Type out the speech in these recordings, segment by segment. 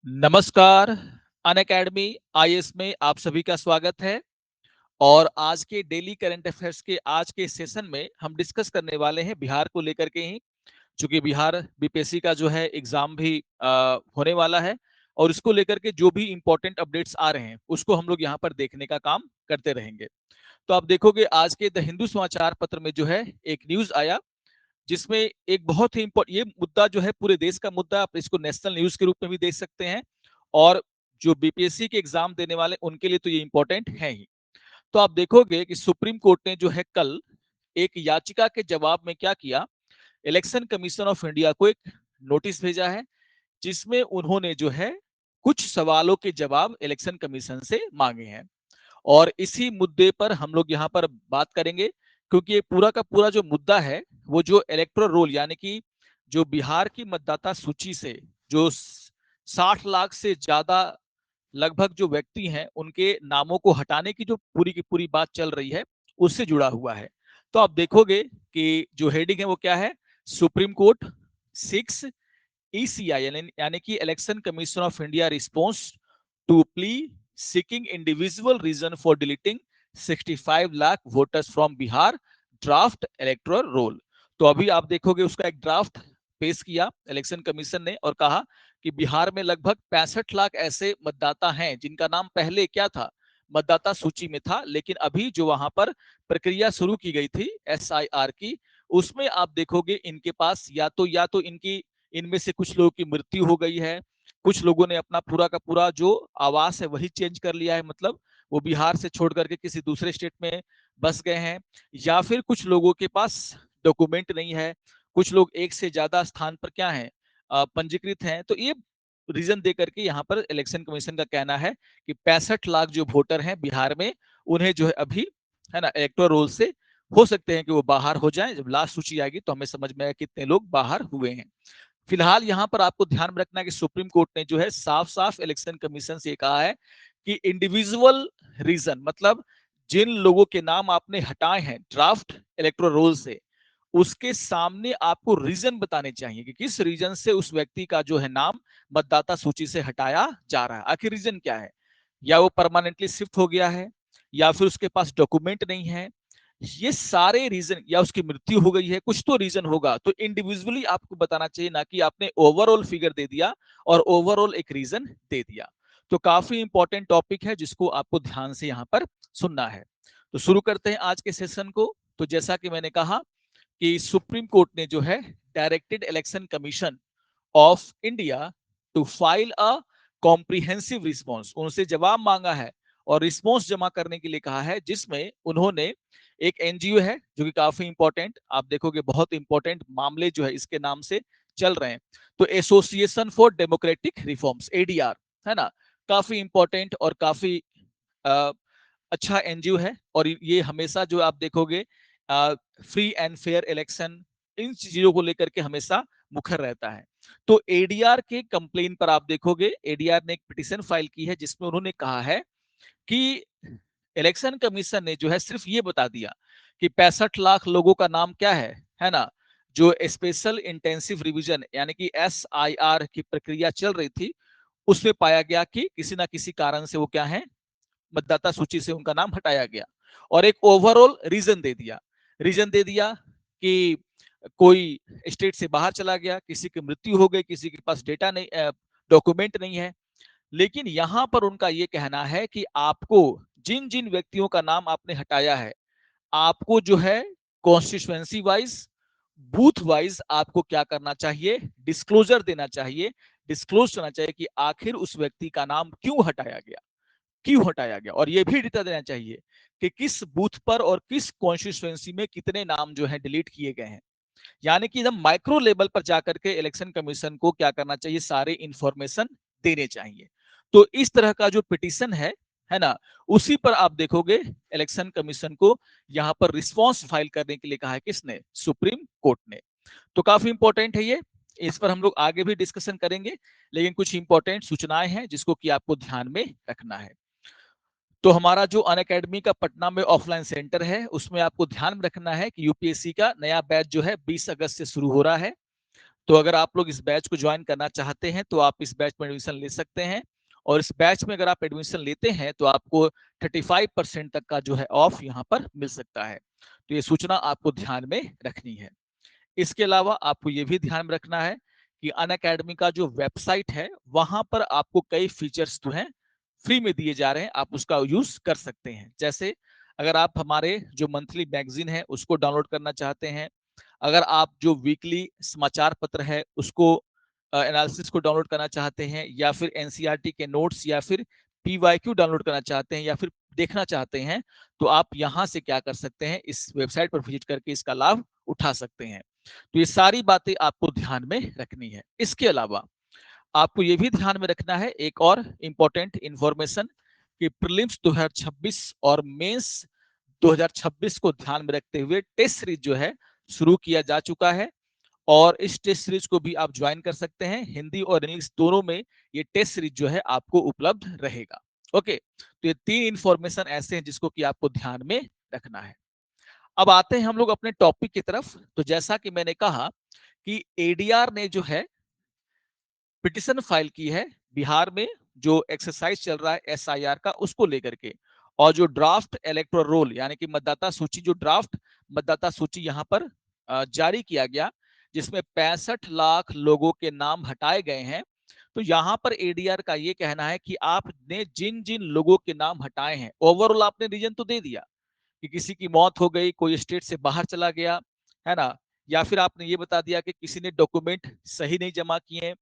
नमस्कार। Unacademy IAS में आप सभी का स्वागत है। और आज के डेली करंट अफेयर्स के आज के सेशन में हम डिस्कस करने वाले हैं बिहार को लेकर के ही, क्योंकि बिहार बीपीएससी का जो है एग्जाम भी होने वाला है और इसको लेकर के जो भी इंपॉर्टेंट अपडेट्स आ रहे हैं उसको हम लोग यहाँ पर देखने का काम करते रहेंगे। तो आप देखोगे आज के द हिंदू समाचार पत्र में जो है एक न्यूज आया, जिसमें एक बहुत ही ये मुद्दा जो है पूरे देश का मुद्दा, आप इसको नेशनल न्यूज के रूप में भी देख सकते हैं और जो बीपीएससी के एग्जाम देने वाले उनके लिए तो ये इंपॉर्टेंट है ही। तो आप देखोगे कि सुप्रीम कोर्ट ने जो है कल एक याचिका के जवाब में क्या किया, इलेक्शन कमीशन ऑफ इंडिया को एक नोटिस भेजा है, जिसमें उन्होंने जो है कुछ सवालों के जवाब इलेक्शन कमीशन से मांगे हैं। और इसी मुद्दे पर हम लोग यहाँ पर बात करेंगे, क्योंकि ये पूरा का पूरा जो मुद्दा है वो जो इलेक्टोरल रोल यानी कि जो बिहार की मतदाता सूची से जो 60 लाख से ज्यादा लगभग जो व्यक्ति हैं उनके नामों को हटाने की जो पूरी की पूरी बात चल रही है उससे जुड़ा हुआ है। तो आप देखोगे कि जो हेडिंग है वो क्या है, सुप्रीम कोर्ट सिक्स ईसीआई यानी कि election commission of India response to plea seeking individual reason for deleting 65 lakh voters from Bihar draft electoral roll. तो अभी आप देखोगे उसका एक ड्राफ्ट पेश किया इलेक्शन कमीशन ने और कहा कि बिहार में लगभग 65 लाख ऐसे मतदाता हैं जिनका नाम पहले क्या था, मतदाता सूची में था, लेकिन अभी जो वहां पर प्रक्रिया शुरू की गई थी एसआईआर की, उसमें आप देखोगे इनके पास या तो इनकी इनमें से कुछ लोगों की मृत्यु हो गई है, कुछ लोगों ने अपना पूरा का पूरा जो आवास है वही चेंज कर लिया है, मतलब वो बिहार से छोड़ करके किसी दूसरे स्टेट में बस गए हैं, या फिर कुछ लोगों के पास डॉक्यूमेंट नहीं है, कुछ लोग एक से ज्यादा स्थान पर क्या है पंजीकृत हैं। तो ये रीजन दे करके यहाँ पर इलेक्शन कमीशन का कहना है कि 65 लाख जो वोटर हैं बिहार में, उन्हें जो है अभी है ना इलेक्टोरल रोल से हो सकते हैं कि वो बाहर हो जाएं। जब लास्ट सूची आएगी तो हमें समझ में आएगा कितने लोग बाहर हुए हैं। फिलहाल यहाँ पर आपको ध्यान में रखना है कि सुप्रीम कोर्ट ने जो है साफ साफ इलेक्शन कमीशन से कहा है कि इंडिविजुअल रीजन, मतलब जिन लोगों के नाम आपने हटाए हैं ड्राफ्ट इलेक्टोरल रोल से, उसके सामने आपको रीजन बताने चाहिए कि किस रीजन से उस व्यक्ति का जो है नाम मतदाता सूची से हटाया जा रहा है। आखिर रीजन क्या है, या वो परमानेंटली शिफ्ट हो गया है, या फिर उसके पास डॉक्यूमेंट नहीं है, ये सारे रीजन, या उसकी मृत्यु हो गई है, कुछ तो रीजन होगा। तो इंडिविजुअली आपको बताना चाहिए, ना कि आपने ओवरऑल फिगर दे दिया और ओवरऑल एक रीजन दे दिया। तो काफी इंपॉर्टेंट टॉपिक है जिसको आपको ध्यान से यहाँ पर सुनना है। तो शुरू करते हैं आज के सेशन को। तो जैसा कि मैंने कहा कि सुप्रीम कोर्ट ने जो है directed election commission of India to file a comprehensive response, उनसे जवाब मांगा है और रिस्पॉन्स जमा करने के लिए कहा है, जिसमें उन्होंने एक एनजीओ है जो कि काफी इंपॉर्टेंट, आप देखोगे बहुत इंपॉर्टेंट मामले जो है इसके नाम से चल रहे हैं, तो association for democratic reforms ADR, है ना, काफी इंपॉर्टेंट और काफी अच्छा एनजीओ है। और ये हमेशा जो आप देखोगे फ्री एंड फेयर इलेक्शन, इन चीजों को लेकर के हमेशा मुखर रहता है। तो एडीआर के कंप्लेन पर आप देखोगे एडीआर ने एक पिटीशन फाइल की है, जिसमें उन्होंने कहा है कि इलेक्शन कमीशन ने जो है सिर्फ ये बता दिया कि 65 लाख लोगों का नाम क्या है ना, जो स्पेशल इंटेंसिव रिवीजन यानी कि एसआईआर की प्रक्रिया चल रही थी, उसमें पाया गया कि किसी ना किसी कारण से वो क्या है मतदाता सूची से उनका नाम हटाया गया, और एक ओवरऑल रीजन दे दिया कि कोई स्टेट से बाहर चला गया, किसी की मृत्यु हो गई, किसी के पास डेटा नहीं, डॉक्यूमेंट नहीं है। लेकिन यहां पर उनका यह कहना है कि आपको जिन जिन व्यक्तियों का नाम आपने हटाया है, आपको जो है कॉन्स्टिट्यूएंसी वाइज, बूथ वाइज आपको क्या करना चाहिए, डिस्क्लोजर देना चाहिए, डिस्क्लोज करना चाहिए कि आखिर उस व्यक्ति का नाम क्यों हटाया गया, और यह भी डेटा देना चाहिए कि किस बूथ पर और किस कॉन्स्टिट्यूएंसी में कितने नाम जो है डिलीट किए गए हैं। यानी कि एकदम माइक्रो लेवल पर जाकर के इलेक्शन कमीशन को क्या करना चाहिए, सारे इंफॉर्मेशन देने चाहिए। तो इस तरह का जो पिटीशन है ना, उसी पर आप देखोगे इलेक्शन कमीशन को यहां पर रिस्पॉन्स फाइल करने के लिए कहा है, किसने, सुप्रीम कोर्ट ने। तो काफी इंपॉर्टेंट है ये, इस पर हम लोग आगे भी डिस्कशन करेंगे, लेकिन कुछ इंपॉर्टेंट सूचनाएं हैं जिसको कि आपको ध्यान में रखना है। तो हमारा जो अनअकैडमी का पटना में ऑफलाइन सेंटर है, उसमें आपको ध्यान में रखना है कि यूपीएससी का नया बैच जो है 20 अगस्त से शुरू हो रहा है। तो अगर आप लोग इस बैच को ज्वाइन करना चाहते हैं तो आप इस बैच में एडमिशन ले सकते हैं, और इस बैच में अगर आप एडमिशन लेते हैं तो आपको 35% तक का जो है ऑफ यहाँ पर मिल सकता है। तो ये सूचना आपको ध्यान में रखनी है। इसके अलावा आपको ये भी ध्यान में रखना है कि अनअकैडमी का जो वेबसाइट है वहां पर आपको कई फीचर्स जो हैं फ्री में दिए जा रहे हैं, आप उसका यूज कर सकते हैं। जैसे अगर आप हमारे जो मंथली मैगजीन है उसको डाउनलोड करना चाहते हैं, अगर आप जो वीकली समाचार पत्र है उसको एनालिसिस को डाउनलोड करना चाहते हैं, या फिर एनसीईआरटी के नोट्स या फिर पीवाईक्यू डाउनलोड करना चाहते हैं या फिर देखना चाहते हैं, तो आप यहाँ से क्या कर सकते हैं, इस वेबसाइट पर विजिट करके इसका लाभ उठा सकते हैं। तो ये सारी बातें आपको ध्यान में रखनी है। इसके अलावा आपको ये भी ध्यान में रखना है एक और इंपॉर्टेंट इंफॉर्मेशन कि प्रीलिम्स 2026 और मेंस 2026 को ध्यान में रखते हुए टेस्ट सीरीज जो है शुरू किया जा चुका है, और इस टेस्ट सीरीज को भी आप ज्वाइन कर सकते हैं। हिंदी और इंग्लिश दोनों में ये टेस्ट सीरीज जो है आपको उपलब्ध रहेगा। ओके, तो ये 3 इंफॉर्मेशन ऐसे हैं जिसको कि आपको ध्यान में रखना है। अब आते हैं हम लोग अपने टॉपिक की तरफ। तो जैसा कि मैंने कहा कि एडीआर ने जो है पिटिशन फाइल की है बिहार में, जो एक्सरसाइज चल रहा है एसआईआर का उसको लेकर के, और जो ड्राफ्ट इलेक्टोरल रोल यानी कि मतदाता सूची, जो ड्राफ्ट मतदाता सूची यहाँ पर जारी किया गया जिसमें 65 लाख लोगों के नाम हटाए गए हैं। तो यहाँ पर एडीआर का ये कहना है कि आपने जिन जिन लोगों के नाम हटाए हैं, ओवरऑल आपने रीजन तो दे दिया कि किसी की मौत हो गई, कोई स्टेट से बाहर चला गया, है ना, या फिर आपने ये बता दिया कि किसी ने डॉक्यूमेंट सही नहीं जमा किए,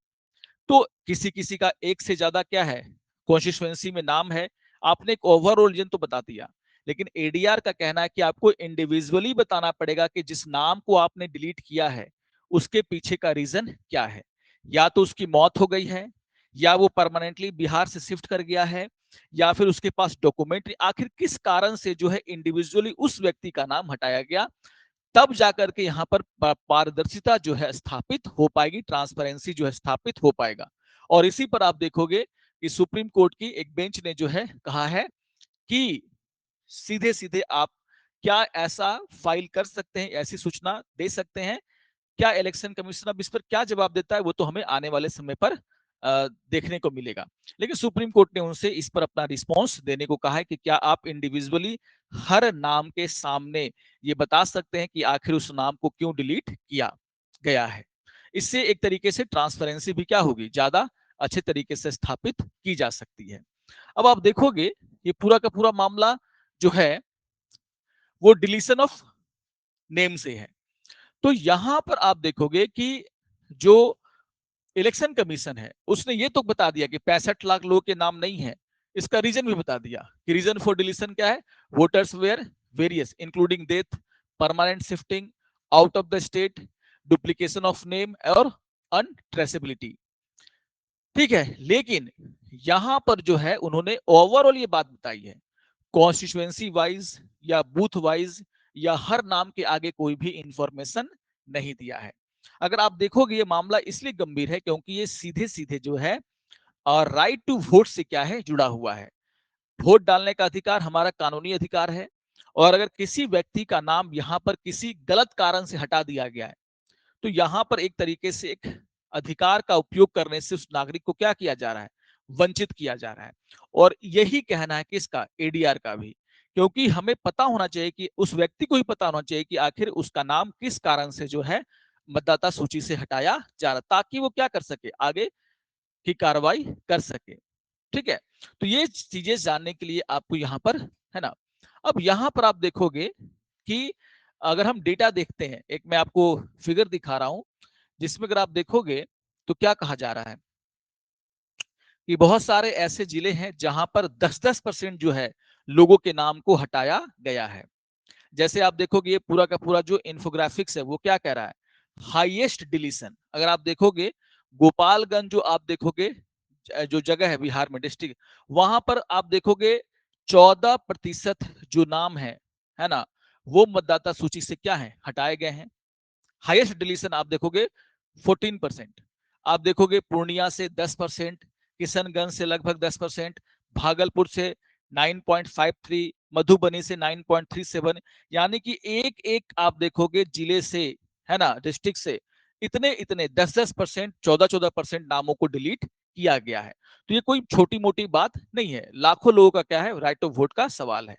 तो किसी किसी का एक से ज्यादा क्या है कॉन्स्टिट्यूएंसी में नाम है, आपने एक ओवरऑल रीजन तो बता दिया। लेकिन एडीआर का कहना है कि आपको इंडिविजुअली बताना पड़ेगा कि जिस नाम को आपने डिलीट किया है उसके पीछे का रीजन क्या है। या तो उसकी मौत हो गई है, या वो परमानेंटली बिहार से शिफ्ट कर गया है, या फिर उसके पास डॉक्यूमेंट, आखिर किस कारण से जो है इंडिविजुअली उस व्यक्ति का नाम हटाया गया। तब जाकर के यहाँ पर पारदर्शिता जो है स्थापित हो पाएगी, ट्रांसपेरेंसी जो है स्थापित हो पाएगा। और इसी पर आप देखोगे कि सुप्रीम कोर्ट की एक बेंच ने जो है कहा है कि सीधे सीधे आप क्या ऐसा फाइल कर सकते हैं, ऐसी सूचना दे सकते हैं। क्या इलेक्शन कमीशन अब इस पर क्या जवाब देता है वो तो हमें आने वाले समय पर देखने को मिलेगा। लेकिन सुप्रीम कोर्ट ने उनसे इस पर अपना रिस्पॉन्स देने को कहा है कि क्या आप इंडिविजुअली हर नाम के सामने ये बता सकते हैं कि आखिर उस नाम को क्यों डिलीट किया गया है। इससे एक तरीके से ट्रांसपेरेंसी भी क्या होगी, ज्यादा अच्छे तरीके से स्थापित की जा सकती है। अब आप देखोगे ये पूरा का पूरा मामला जो है वो डिलीशन ऑफ नेम से है। तो यहां पर आप देखोगे कि जो इलेक्शन कमीशन है उसने ये तो बता दिया कि 65 लाख लोगों के नाम नहीं है, इसका रीजन भी बता दिया कि रीजन फॉर डिलीशन क्या है, voters were various including death, permanent shifting, out of the state, duplication of name और अनट्रेसेबिलिटी। ठीक है, लेकिन यहां पर जो है उन्होंने ओवरऑल ये बात बताई है, कॉन्स्टिट्यूएंसी वाइज या बूथ वाइज या हर नाम के आगे कोई भी इंफॉर्मेशन नहीं दिया है। अगर आप देखोगे ये मामला इसलिए गंभीर है क्योंकि ये सीधे सीधे जो है और राइट टू वोट से क्या है जुड़ा हुआ है। वोट डालने का अधिकार हमारा कानूनी अधिकार है, और अगर किसी व्यक्ति का नाम यहाँ पर किसी गलत कारण से हटा दिया गया है तो यहाँ पर एक तरीके से एक अधिकार का उपयोग करने से उस नागरिक को क्या किया जा रहा है, वंचित किया जा रहा है। और यही कहना है किसका, एडीआर का भी, क्योंकि हमें पता होना चाहिए कि उस व्यक्ति को ही पता होना चाहिए कि आखिर उसका नाम किस कारण से जो है मतदाता सूची से हटाया जा रहा, ताकि वो क्या कर सके, आगे की कार्रवाई कर सके। ठीक है, तो ये चीजें जानने के लिए आपको यहाँ पर, है ना। अब यहाँ पर आप देखोगे कि अगर हम डेटा देखते हैं, एक मैं आपको फिगर दिखा रहा हूं जिसमें अगर आप देखोगे तो क्या कहा जा रहा है कि बहुत सारे ऐसे जिले हैं जहां पर 10-10% जो है लोगों के नाम को हटाया गया है। जैसे आप देखोगे ये पूरा का पूरा जो इंफोग्राफिक्स है वो क्या कह रहा है, हाईएस्ट डिलीशन। अगर आप देखोगे गोपालगंज, जो आप देखोगे जो जगह है बिहार में डिस्ट्रिक्ट, वहां पर आप देखोगे 14% जो नाम है ना, वो मतदाता सूची से क्या है, हटाए गए हैं। हाईएस्ट डिलीशन आप देखोगे 14%। आप देखोगे पूर्णिया से 10%, किशनगंज से लगभग 10%, भागलपुर से 9.53, मधुबनी से 9.37, यानी कि एक एक आप देखोगे जिले से, है ना, डिस्ट्रिक्ट से इतने इतने 10-10%, 14-14% नामों को डिलीट किया गया है। तो ये कोई छोटी मोटी बात नहीं है, लाखों लोगों का क्या है, राइट ऑफ वोट का सवाल है।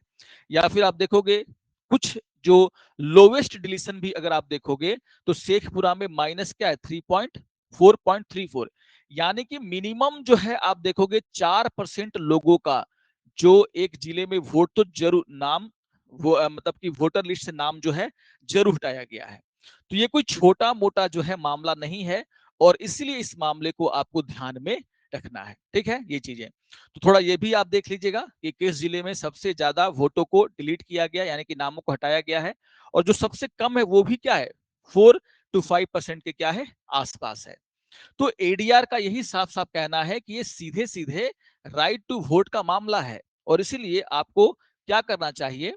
या फिर आप देखोगे कुछ जो लोवेस्ट डिलीशन भी अगर आप देखोगे तो शेखपुरा में माइनस क्या है, 4.34, यानी कि मिनिमम जो है आप देखोगे 4% लोगों का जो एक जिले में वोट तो जरूर नाम वो मतलब कि वोटर लिस्ट से नाम जो है जरूर हटाया गया है। तो ये कोई छोटा मोटा जो है मामला नहीं है, और इसलिए इस मामले को आपको ध्यान में रखना है। ठीक है, ये चीजें तो थोड़ा ये भी आप देख लीजिएगा कि किस जिले में सबसे ज्यादा वोटों को डिलीट किया गया, यानी कि नामों को हटाया गया है, और जो सबसे कम है वो भी क्या है, 4 to 5% के क्या है, आसपास है। तो एडीआर का यही साफ साफ कहना है कि ये सीधे सीधे राइट टू वोट का मामला है, और इसीलिए आपको क्या करना चाहिए,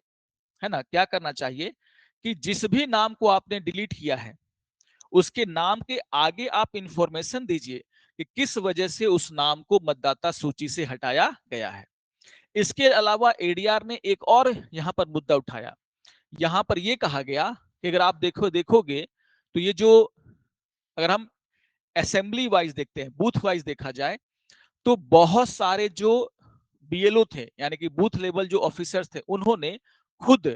है ना, क्या करना चाहिए कि जिस भी नाम को आपने डिलीट किया है उसके नाम के आगे आप इंफॉर्मेशन दीजिए कि किस वजह से उस नाम को मतदाता सूची से हटाया गया है। इसके अलावा एडीआर ने एक और यहां पर मुद्दा उठाया। यहां पर यह कहा गया कि अगर आप देखोगे तो ये जो, अगर हम असेंबली वाइज देखते हैं, बूथ वाइज देखा जाए, तो बहुत सारे जो बीएलओ थे, यानी कि बूथ लेवल जो ऑफिसर्स थे, उन्होंने खुद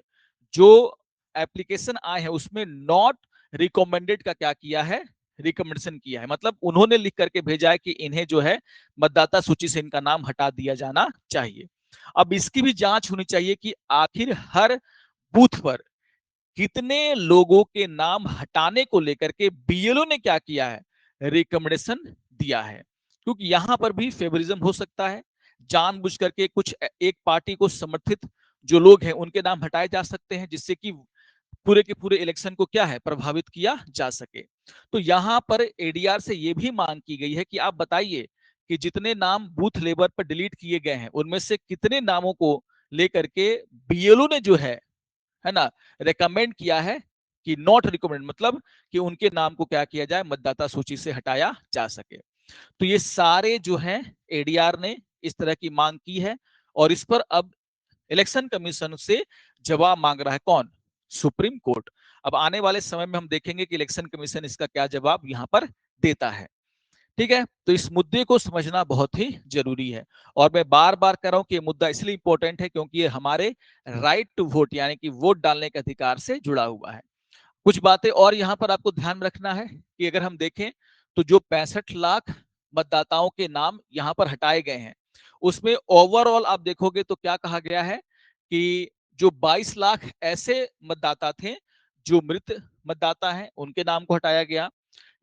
जो एप्लीकेशन आए हैं उसमें नॉट रिकमेंडेड का क्या किया है, रिकमेंडेशन किया है। मतलब उन्होंने लिख करके भेजा है कि इन्हें जो है मतदाता सूची से इनका नाम हटा दिया जाना चाहिए। अब इसकी भी जांच होनी चाहिए कि आखिर हर बूथ पर कितने लोगों के नाम हटाने को लेकर के बीएलओ ने क्या किया है, रिकमेंडेशन दिया है। क्योंकि यहां पर भी फेवरिज्म हो सकता है, जानबूझ करके कुछ एक पार्टी को समर्थित जो लोग हैं उनके नाम हटाए जा सकते हैं, जिससे कि पूरे के पूरे इलेक्शन को क्या है, प्रभावित किया जा सके। तो यहां पर एडीआर से यह भी मांग की गई है कि आप बताइए कि जितने नाम बूथ लेवल पर डिलीट किए गए हैं उनमें से कितने नामों को लेकर के बीएलओ ने जो है ना, रेकमेंड किया है कि नॉट रिकमेंड, मतलब कि उनके नाम को क्या किया जाए, मतदाता सूची से हटाया जा सके। तो ये सारे जो हैं एडीआर ने इस तरह की मांग की है, और इस पर अब इलेक्शन कमीशन से जवाब मांग रहा है कौन, सुप्रीम कोर्ट। अब आने वाले समय में हम देखेंगे कि इलेक्शन कमीशन इसका क्या जवाब यहां पर देता है। ठीक है, तो इस मुद्दे को समझना बहुत ही जरूरी है, और मैं बार बार कह रहा हूं कि ये मुद्दा इसलिए इंपॉर्टेंट है क्योंकि ये हमारे राइट टू वोट यानी कि वोट डालने के अधिकार से जुड़ा हुआ है। कुछ बातें और यहां पर आपको ध्यान में रखना है कि अगर हम देखें तो जो 65 लाख मतदाताओं के नाम यहां पर हटाए गए हैं, उसमें ओवरऑल आप देखोगे तो क्या कहा गया है कि जो 22 लाख ऐसे मतदाता थे जो मृत मतदाता हैं उनके नाम को हटाया गया।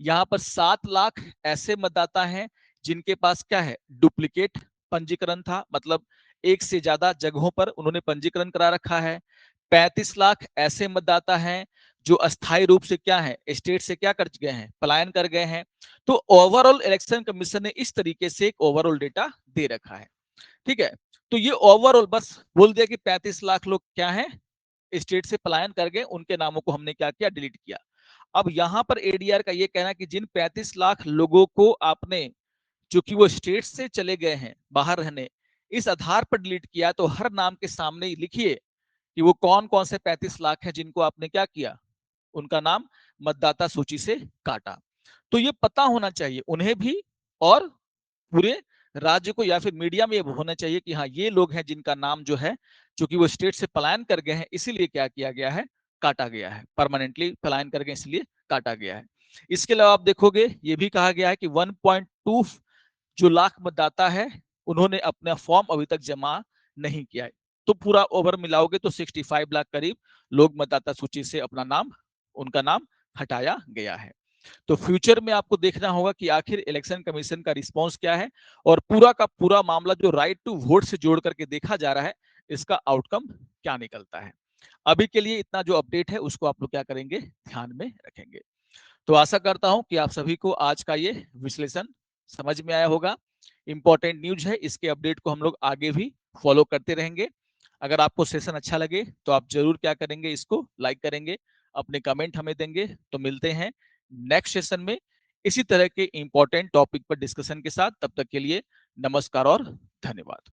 यहाँ पर 7 लाख ऐसे मतदाता हैं जिनके पास क्या है, डुप्लीकेट पंजीकरण था, मतलब एक से ज्यादा जगहों पर उन्होंने पंजीकरण करा रखा है। 35 लाख ऐसे मतदाता हैं जो अस्थायी रूप से क्या है, स्टेट से क्या कर गए हैं, पलायन कर गए हैं। तो ओवरऑल इलेक्शन कमीशन ने इस तरीके से एक ओवरऑल डेटा दे रखा है। ठीक है, तो ये ओवरऑल बस बोल दिया कि 35 लाख लोग क्या है, स्टेट से पलायन कर गए, उनके नामों को हमने क्या किया, डिलीट किया। अब यहां पर एडीआर का ये कहना है कि जिन 35 लाख लोगों को आपने, जो कि वो स्टेट से चले गए हैं बाहर रहने, इस आधार पर डिलीट किया, तो हर नाम के सामने लिखिए कि वो कौन कौन से 35 लाख हैं जिनको आपने क्या किया, उनका नाम मतदाता सूची से काटा। तो ये पता होना चाहिए उन्हें भी और पूरे राज्य को, या फिर मीडिया में ये होना चाहिए कि हाँ ये लोग हैं जिनका नाम जो है, चूंकि वो स्टेट से पलायन कर गए हैं इसीलिए क्या किया गया है, काटा गया है, परमानेंटली पलायन कर गए इसलिए काटा गया है। इसके अलावा आप देखोगे ये भी कहा गया है कि 1.2 जो लाख मतदाता है उन्होंने अपना फॉर्म अभी तक जमा नहीं किया है। तो पूरा ओवर मिलाओगे तो 65 लाख करीब लोग मतदाता सूची से अपना नाम, उनका नाम हटाया गया है। तो फ्यूचर में आपको देखना होगा कि आखिर इलेक्शन कमीशन का रिस्पांस क्या है, और पूरा का पूरा मामला जो राइट टू वोट से जोड़ करके देखा जा रहा है, इसका आउटकम क्या निकलता है। अभी के लिए इतना जो अपडेट है उसको आप लोग क्या करेंगे, ध्यान में रखेंगे। तो आशा करता हूं कि आप सभी को आज का ये विश्लेषण समझ में आया होगा। इंपॉर्टेंट न्यूज है, इसके अपडेट को हम लोग आगे भी फॉलो करते रहेंगे। अगर आपको सेशन अच्छा लगे तो आप जरूर क्या करेंगे, इसको लाइक करेंगे, अपने कमेंट हमें देंगे। तो मिलते हैं नेक्स्ट सेशन में इसी तरह के इंपॉर्टेंट टॉपिक पर डिस्कशन के साथ। तब तक के लिए नमस्कार और धन्यवाद।